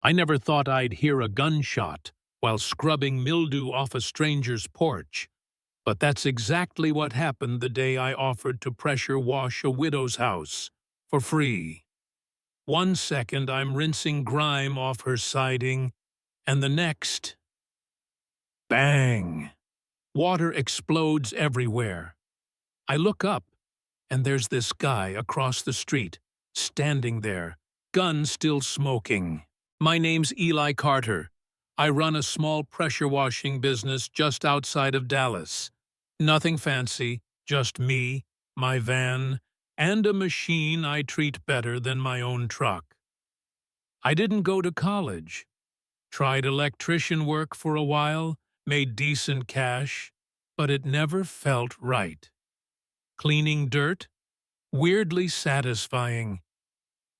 I never thought I'd hear a gunshot while scrubbing mildew off a stranger's porch, but that's exactly what happened the day I offered to pressure wash a widow's house for free. 1 second I'm rinsing grime off her siding, and the next, bang! Water explodes everywhere. I look up, and there's this guy across the street, standing there, gun still smoking. My name's Eli Carter. I run a small pressure washing business just outside of Dallas. Nothing fancy, just me, my van, and a machine I treat better than my own truck. I didn't go to college. Tried electrician work for a while, made decent cash, but it never felt right. Cleaning dirt? Weirdly satisfying.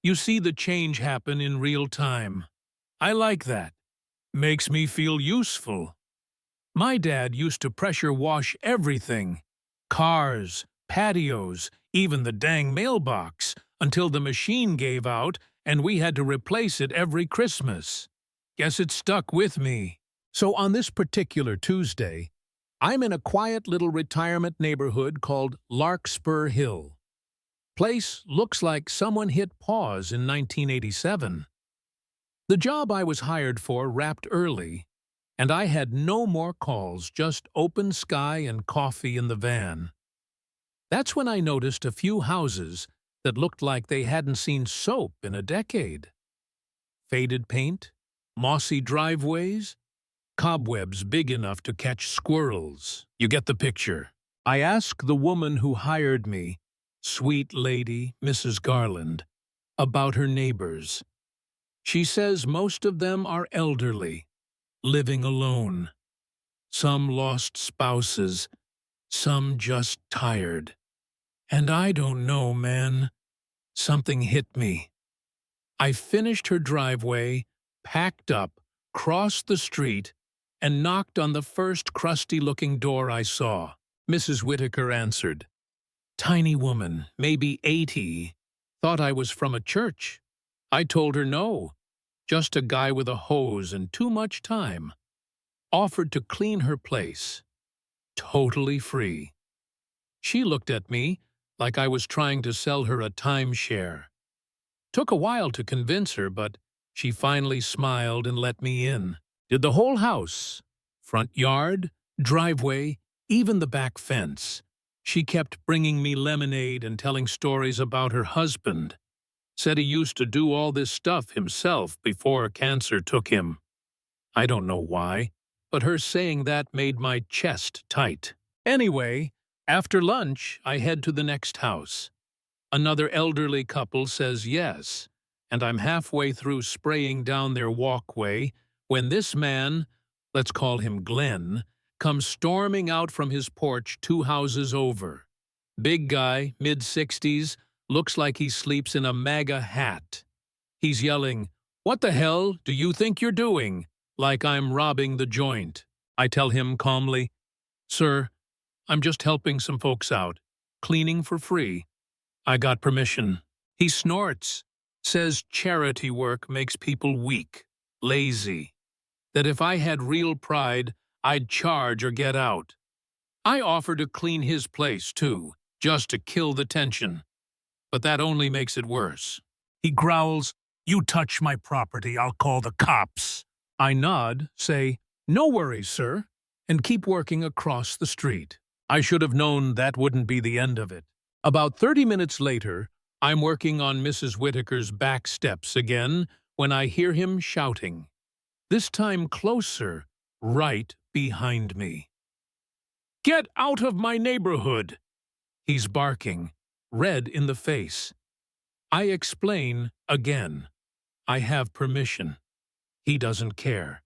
You see the change happen in real time. I like that. Makes me feel useful. My dad used to pressure wash everything. Cars, patios, even the dang mailbox, until the machine gave out and we had to replace it every Christmas. Guess it stuck with me. So on this particular Tuesday, I'm in a quiet little retirement neighborhood called Larkspur Hill. Place looks like someone hit pause in 1987. The job I was hired for wrapped early, and I had no more calls, just open sky and coffee in the van. That's when I noticed a few houses that looked like they hadn't seen soap in a decade. Faded paint, mossy driveways, cobwebs big enough to catch squirrels. You get the picture. I asked the woman who hired me, sweet lady Mrs. Garland, about her neighbors. She says most of them are elderly, living alone. Some lost spouses, some just tired. And I don't know, man. Something hit me. I finished her driveway, packed up, crossed the street, and knocked on the first crusty-looking door I saw. Mrs. Whitaker answered. Tiny woman, maybe 80, thought I was from a church. I told her no, just a guy with a hose and too much time. Offered to clean her place. Totally free. She looked at me like I was trying to sell her a timeshare. Took a while to convince her, but she finally smiled and let me in. Did the whole house, front yard, driveway, even the back fence. She kept bringing me lemonade and telling stories about her husband. Said he used to do all this stuff himself before cancer took him. I don't know why, but her saying that made my chest tight. Anyway, after lunch, I head to the next house. Another elderly couple says yes, and I'm halfway through spraying down their walkway when this man, let's call him Glenn, comes storming out from his porch 2 houses over. Big guy, mid-60s, looks like he sleeps in a MAGA hat. He's yelling, "What the hell do you think you're doing?" Like I'm robbing the joint. I tell him calmly, "Sir, I'm just helping some folks out. Cleaning for free. I got permission." He snorts, says charity work makes people weak, lazy. That if I had real pride, I'd charge or get out. I offer to clean his place, too, just to kill the tension. But that only makes it worse. He growls, "You touch my property, I'll call the cops." I nod, say, "No worries, sir," and keep working across the street. I should have known that wouldn't be the end of it. About 30 minutes later, I'm working on Mrs. Whitaker's back steps again when I hear him shouting. This time closer, right behind me. "Get out of my neighborhood!" He's barking, red in the face. I explain again. I have permission. He doesn't care.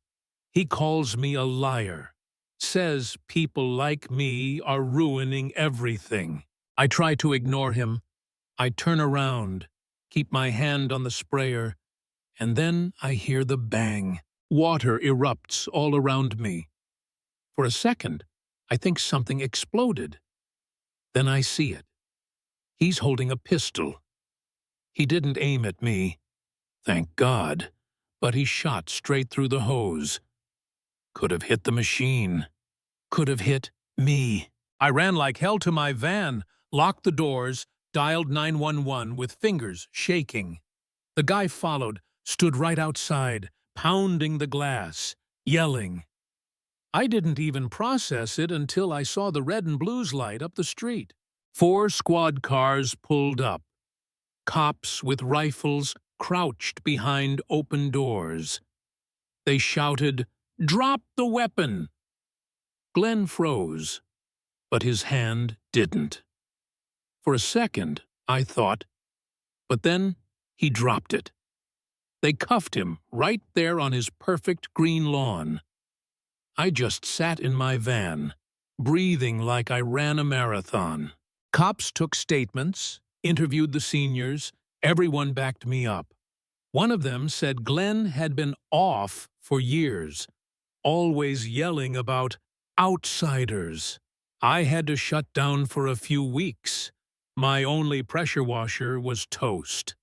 He calls me a liar. Says people like me are ruining everything. I try to ignore him. I turn around, keep my hand on the sprayer, and then I hear the bang. Water erupts all around me. For a second, I think something exploded. Then I see it. He's holding a pistol. He didn't aim at me, thank God, but he shot straight through the hose. Could have hit the machine. Could have hit me. I ran like hell to my van, locked the doors, dialed 911 with fingers shaking. The guy followed, stood right outside, pounding the glass, yelling. I didn't even process it until I saw the red and blues light up the street. 4 squad cars pulled up. Cops with rifles crouched behind open doors. They shouted, "Drop the weapon!" Glenn froze, but his hand didn't. For a second, I thought, but then he dropped it. They cuffed him right there on his perfect green lawn. I just sat in my van, breathing like I ran a marathon. Cops took statements, interviewed the seniors, everyone backed me up. One of them said Glenn had been off for years, always yelling about outsiders. I had to shut down for a few weeks. My only pressure washer was toast.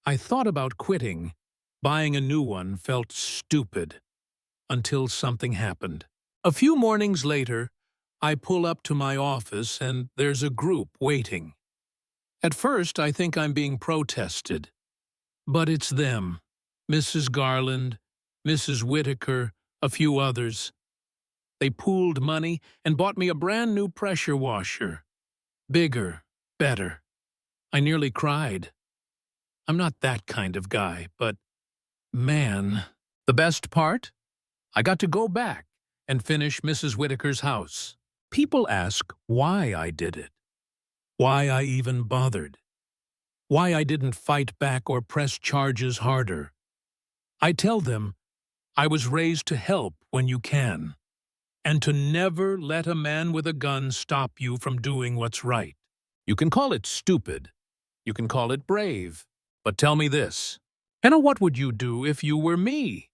I thought about quitting. Buying a new one felt stupid. Until something happened. A few mornings later, I pull up to my office and there's a group waiting. At first, I think I'm being protested. But it's them. Mrs. Garland, Mrs. Whitaker, a few others. They pooled money and bought me a brand new pressure washer. Bigger, better. I nearly cried. I'm not that kind of guy, but man, the best part? I got to go back and finish Mrs. Whitaker's house. People ask why I did it, why I even bothered, why I didn't fight back or press charges harder. I tell them I was raised to help when you can, and to never let a man with a gun stop you from doing what's right. You can call it stupid, you can call it brave, but tell me this, Hannah, what would you do if you were me?